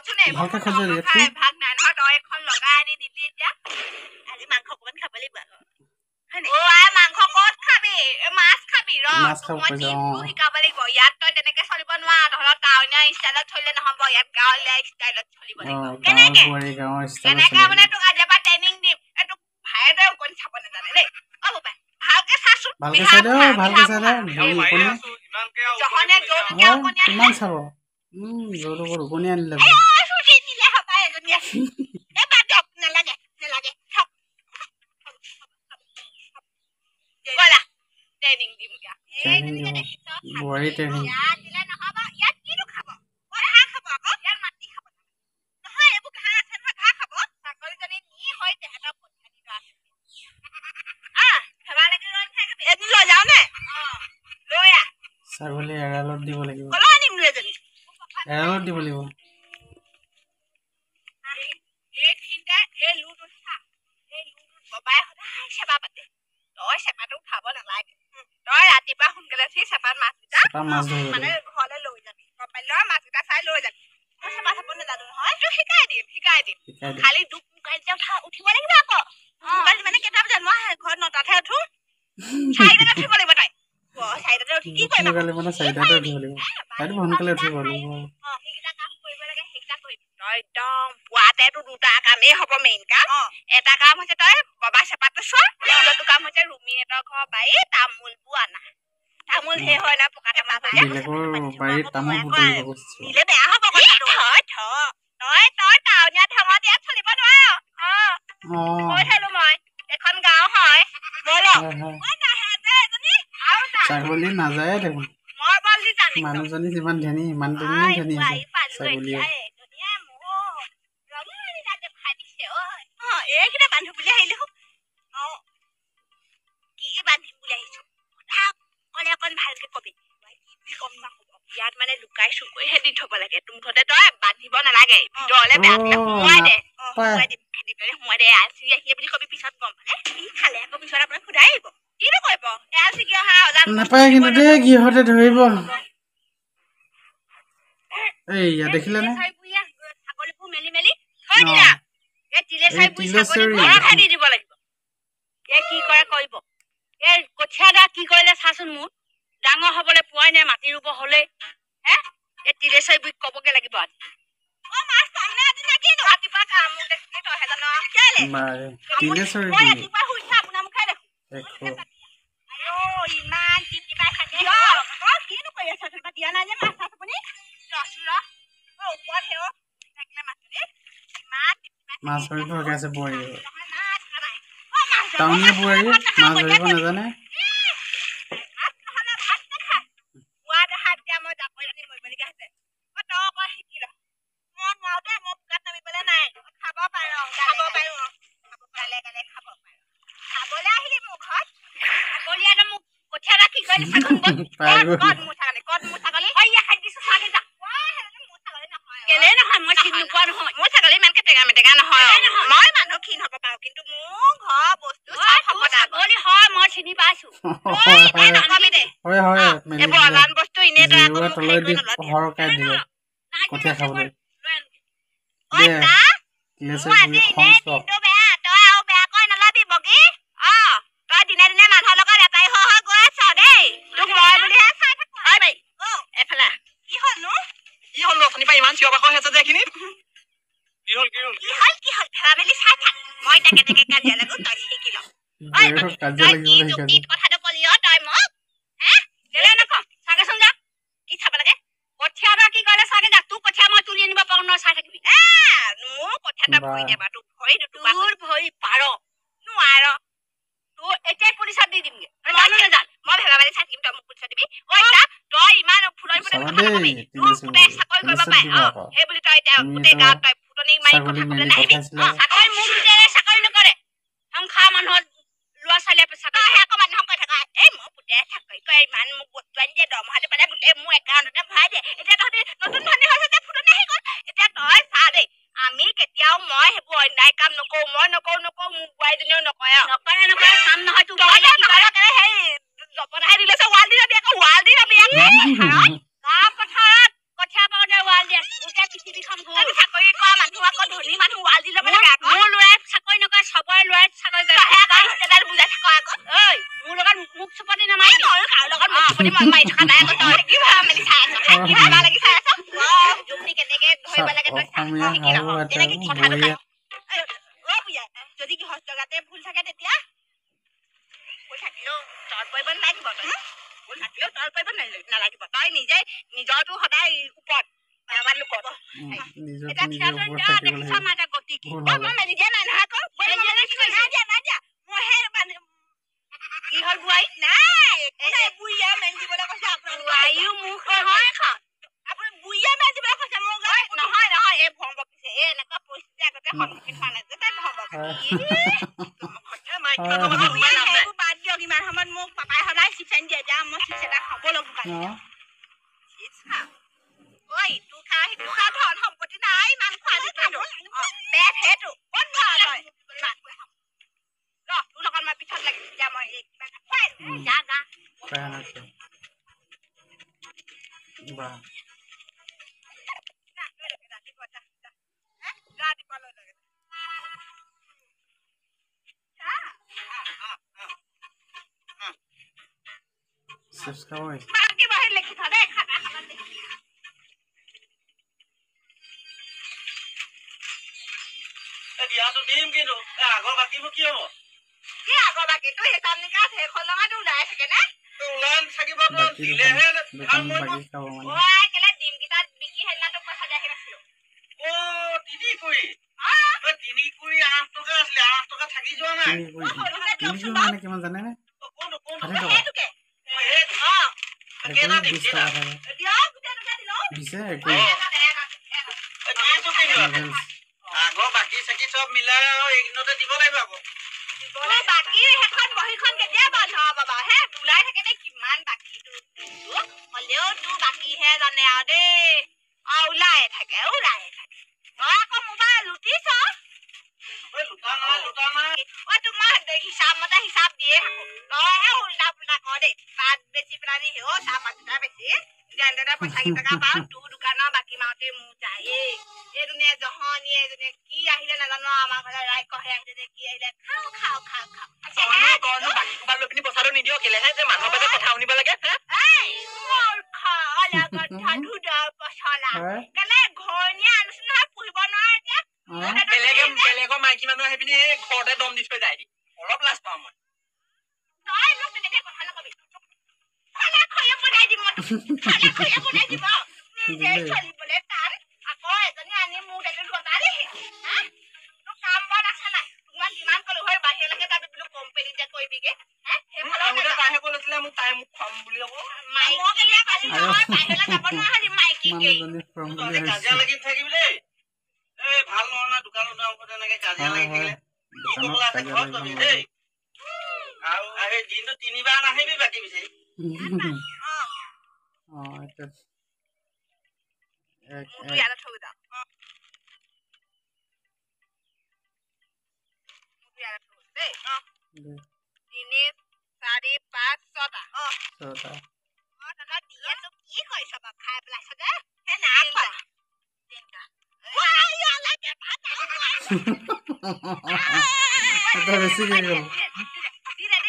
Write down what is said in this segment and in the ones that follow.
ৰচোনে ভালকে খজুৱাই দিয়া ভাগ নাই নহয় তই এখন লগাই আনি দিলি এতিয়া আজি মাংস অকমান খাব লাগিব অ আই মাংস ক'ত খাবি মাছ খাবি মই দিনটো শিকাব লাগিব ইয়াত তই তেনেকে চলিব নোৱাৰ ধৰক টাউনীয়া ষ্টাইলত চলিলে নহ'ব ইয়াত গাঁৱলীয়া ষ্টাইলত চলিব লাগিব কেনেকে মানে তোক আজিৰ পৰা ট্ৰেইনিং দিম এইটো ভাইৰে অকণ চাব নাজানে দেই অ বাবা ভালকে চাচোন ভালকে চাই দে জহনে জোৰকে অকণীয়া কিমান চাব জোৰটো বৰ ৰুকনি আনিলে দিলে হবা এজনী এ বাদ দিয়ক নালাগে বলা ট্ৰেইনিং দিম বোৱাৰী ট্ৰেইনিং দিলে নহব ইয়াত কিনো খাব ঘাঁহ খাব আকৌ ইয়াত মাটি খাব নহয় এইবোৰ ঘাঁহ আছে নহয় ঘাঁহ খাব ছাগলীজনী নি হয় তেহেঁতৰ পইচা দি লোৱা খেলা লাগি ৰৈ নাথাকিবি এদিন লৈ যাওঁ নে লৈ আহ ছাগলী এৰালত দিব লাগিব কলৈ আনিম নো এজনী এৰালত দিব লাগিব এই লুটো চা এই লুটোত ববাই সদায় চেপা পাতে তই চেপাটো উঠাব নালাগে তই ৰাতিপুৱা সোনকালে উঠি চেপাত মাছকেইটা মানে ঘৰলৈ লৈ যাবি গম পালি নহয় মাছকেইটা চাই লৈ যাবি মই চেপা চাব নাজানো নহয় তোক শিকাই দিম খালি দুখ উঠিব লাগিব আকৌ মানে কেইটা বজাত মই ঘৰত 9টাতহে উঠো 4টাত উঠিব লাগিব তই 4টাত উঠি কি কৰিবা মানে 4টাত উঠিব লাগিব তাইতো সোনকালে উঠিব লাগিব সেইকেইটা কাম কৰিব লাগে সেইকেইটা কৰিবি তই একদম পুৱাতেতো 2টা কামেই হ'ব মেইন কাম এটা কাম হৈছে তই বাবা চেপাটো চোৱা দ্বিতীয়টো কাম হৈছে ৰুমিহঁতৰ ঘৰ বাৰী তামোলবোৰ আনা তামোল সেই হয় না পকা তামোল বাৰীত তামোল বুটলিব গৈছে নিলে বেয়া হ'ব তই টাউনীয়া ঢঙত ইয়াত চলিব নোৱাৰ কৈ থলো মই এখন গাঁও হয় ছাগলী নাযায় দেখোন মানুহজনী যিমান ধনী ইমান ধনী আছে ছাগলী এইকেইটা বান্ধো বুলি আহিলো কি বান্ধিম বুলি আহিছো অকণ ভালকে কবি কম ইয়াত মানে লুকাই চুকৈহে দি থব লাগে মুঠতে তই বান্ধিব নালাগে ভিতৰলে বেয়া সোমাই দে সোমাই দে আলচি আহিলে বুলি কবি পিছত গম পালে কি খালে আকৌ পিছত আপোনাক সোধাই আহিব কিনো কৰিব এলচি কি অহা নাপায় কিন্তু দেই গৃহতে ধৰিব এইয়া দেখিলে নে ছাগলীবোৰ মেলি থৈ দিলা এই তিলেচাইবোৰ ছাগলীবোৰ খাই দিব লাগিব এই কি কৰে কৰিব এই কঠীয়া দা কি কৰিলে চাচোন মোৰ ডাঙৰ হবলৈ পোৱাই নাই মাটি ৰুব হলে এই তিলেচাইবোৰ কবগে লাগিব আজি মাছ পামনে আজি নে কিনো ৰাতিপুৱা কাম দেখিলি তইহে জান ৰাতিপুৱা শুইছা আপোনাৰ মুখে দেখো ইমান কিবা থাকে কিনো কৰি আছা দিয়া নাই যে মাছ চাছ আপুনি ওপৰত হেও থাকিলে মাছ ধৰিব শিকাইছে বোৱাৰী টাউনীয়া বোৱাৰী মাছ ধৰিব নাজানে কঠীয়া খাবলৈ তই দিনে দিনে মানুহৰ লগত এটাই হৈ গৈ আছ দেই তোক মই বুলিহে চাই থাকো এফালে কি হলনো ইমান চিঞৰ বাখৰ হৈছে যে এইখিনি কি হল ভেলা মেলি চাই থাক মই তাকে কাজিয়া লাগো তই শিকি ল কথাটো কলি তই মোক কেলে নকম চাগেচোন যা কি চাব লাগে কঠীয়া বা কি কৰিলে চাগে যা তোৰ কঠীয়া মই তুলি আনিব পাৰো নহয় চাই থাকিবি মোৰ কঠীয়াটা ভৰি দেবা তোৰ ভৰি পাৰ নোৱাৰ তোৰ এতিয়াই পুলিচত দি দিমগে জানো নেজান মই ভেলা মাৰি চাই থাকিম তই মোক পুলিচত দিবি তই ইমান ফুলৰি ফুটে কথা নকবি তোৰ পুতে চাকৰি কৰিব পাৰে সেই বুলি তই এতিয়া গোটেই গাঁৱত তই ফুটনি মাৰি কথা কবলৈ নাহিবি চাকৰি মোৰ পুতেৰে চাকৰি নকৰে সংসাৰ মানুহৰ ল'ৰা ছোৱালীয়ে চাকৰি আকৌ মানুহক কৈ থাকা এই মোৰ পুতেৰে চাকৰি কৰে ইমান মোক বস্তু আনি দিয়ে দৰমহাটো পালে গোটেই মোৰ একাউণ্টতে ভৰাই দিয়ে এতিয়া তহঁতি নতুন ধনী হৈছে যে ফুটনি আহি গ'ল এতিয়া তই চা দেই আমি কেতিয়াও মই সেইবোৰ অন্যায় কাম নকৰো মই নকৰো মোৰ বোৱাৰীজনীও নকৰে চাম নহয় তোৰ সেই জপনাহে দিলে ৱাল দি যাবি আকৌ ৱাল দি যাবি পথাৰত কঠীয়া পাওঁতে ৱাল দি আছে গোটেই পৃথিৱীখন চাকৰি মই লয় চাকৰি কৰে হে কাইস্তেদাৰ বুজাই থাক আকৌ ঐ মোৰ লগত মুখ চপতি নামাৰিবি আৰু কাৰো লগত মুখ চপতি মাৰি থকা নাই আকৌ তই কি ভাবা মেলি চাই আছ কি ভাবা লাগি চাই আছ জুমনি কেনেকে ধৰিব লাগে তই শিকি লহ এনেকে কথাটো অ বুজাই যদি কি হস্তগাতে ভুল থাকে তেতিয়া ভুল থাকিলেও তল পৰিব নালাগিব তই ভুল থাকিলেও তল পৰিব নালাগিব তই নিজে নিজৰটো সদায় ওপৰত এতিয়া থিয়েটাৰ দিয়া দেখিছ না এটা গতি কি মই মেলি দিয়া নাই নহয় আকৌ মই হে কি হ'ল বুঢ়াই নাই বুঢ়ীয়ে মেলি দিবলৈ কৈছে আপোনাৰ বুঢ়াইও মুখ নহয় এখন আপুনি বুঢ়ীয়ে মেলি দিবলৈ কৈছে মোক নহয় নহয় এই ভ্ৰম বকিছে এই এনেকুৱা পৰিস্থিতি আগতে সন্মুখীন হোৱা নাই যে তাই ভ্ৰম বকিছে বাদ দিয়ক ইমান সময়ত মোক পাপাই সদায় চিপচাইন দিয়ে এতিয়া মই চিপছ এটা খাব লাগিব ঐ তোৰ খা ধন সম্পত্তি নাই ইমান খোৱা বেট সেইটো ক'ত খোৱা তই তোৰ লগত মই পিছত লাগি তেতিয়া মই যা যা লিখি থ দেই খাতা দিয়াটো দিম কিন্তু আগৰ বাকীবোৰ কি হ'ব কি আগৰ বাকী তোৰ হিচাপ নিকাচ সেইখন লগাটো ওলাই থাকে নে ওলাই থাকিব দিলেহে কেলে ডিমকেইটা বিকি সেইদিনা তোক পইচা দি আহি নাছিলো তিনি কুৰি 8 টকা আছিলে 8 টকা থাকি যোৱা নাই কিমান জানে নে আগৰ বাকী চাকি চব মিলাই এইদিনতে দিব লাগিব আকৌ বাকী সেইখন বহীখন কেতিয়া বন্ধ বাবা হে ওলাই থাকে নে কিমান বাকী হলেও তোৰ বাকীহে জানে আৰু দেই ওলাই থাকে তই আকৌ মোবাইল লুটিছ তোক মই হিচাপ মতে হিচাপ দিয়ে থাকো তইহে উল্টা পুল্টা কৰ দেই তাত বেছি পেলাই চাহপাত বেছি যেনে পইচা কেইটকা পাওঁ তোৰ দোকানৰ বাকী মাওঁতে মোৰ যায়েই এইজনীয়ে জহনীয়ে এজনীয়ে কি আহিলে নাজানো আমাৰ ঘৰলে ৰাই কহে আহিলে কি আহিলে খাওঁ বাকী কোবাৰ লৈ পিনি পইচাটো নিদিয় কেলেহে যে মানুহৰ বাবে কথা শুনিব লাগে বেলেগৰ মাইকী মানুহ আহি পিনি ঘৰতে দম দি থৈ যায় অলপ লাজ পাওঁ মই চলিবলৈ টান আকৌ এজনী আনি মোক এইটো গতালেহি কাম বন আছে নাই তোমাক কিমান কলো হয় বাহিৰলৈকে যাবি বোলো কোম্পানীতে কৰিবিগে মোক তাই মোক খুৱাম বুলি কাজিয়া লাগি থাকিবি দেই ভাল নহয় না দোকানত তেনেকে কাজিয়া লাগি থাকিলে দেই আৰু সেই দিনটো 3 বাৰ নাহিবি বাকী বিচাৰি তিনি 4 5 6টা দি আছো কি কৰিছ বাপ খাই পেলাইছ দে হে নাই খোৱা 3টা বেছি কি গ'ল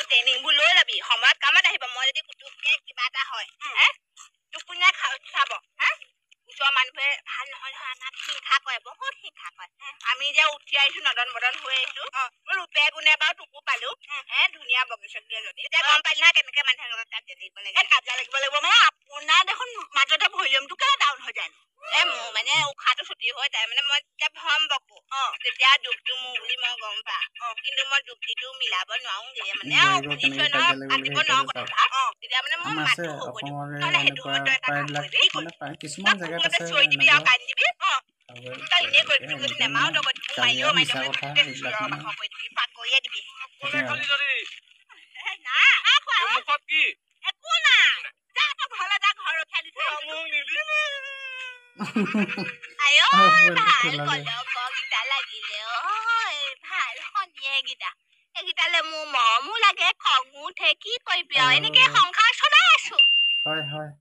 ট্ৰেইনিংবোৰ লৈ যাবি সময়ত কামত আহিব মই যদি কুটুককে কিবা এটা হয় তোক কোনে চাব ওচৰৰ মানুহে ভাল নহয় আমাক হিংসা কৰে বহুত হিংসা কৰে আমি যে উঠি আহিছো নদন বদন হৈ আহিছো ৰূপে গুণে বাৰু তোকো পালো ধুনীয়া বগিচকীয়ে যদি এতিয়া গম পালি না কেনেকে মানুহৰ লগত কাজিয়া লাগিব লাগে মানে আপোনাৰ দেখোন মাজতে ভলিউমটো কেলে ডাউন হৈ যায় মোৰ মানে উশাহটো ছুটি হৈ যায় মানে মই যেতিয়া ভ্ৰম বকো তেতিয়া দুখটো মোৰ বুলি মই গম পাওঁ কিন্তু মই দুখটো মিলাব নোৱাৰো যে মানে আতিব নোৱাৰো কথা তেতিয়া মানে মই মাতো হ'ব সেইটো কিছুমান জেগাত আছে চৈ দিবি আৰু কাটি দিবি তই এনেই কৰি যদি নেমাও তই মাৰিও মাৰি দিবি পাকৰিয়ে দিবি একো নাই যা তই ঘৰলৈ যা ঘৰ ৰখাই দিছে আইঅ কলগীতা লাগিলে ভাল শনিয়ে গীতা এইকেইটালে মোৰ মৰমো লাগে খঙো উঠে কি কৰিবি আৰু এনেকে সংসাৰ চলাই আছো হয় হয়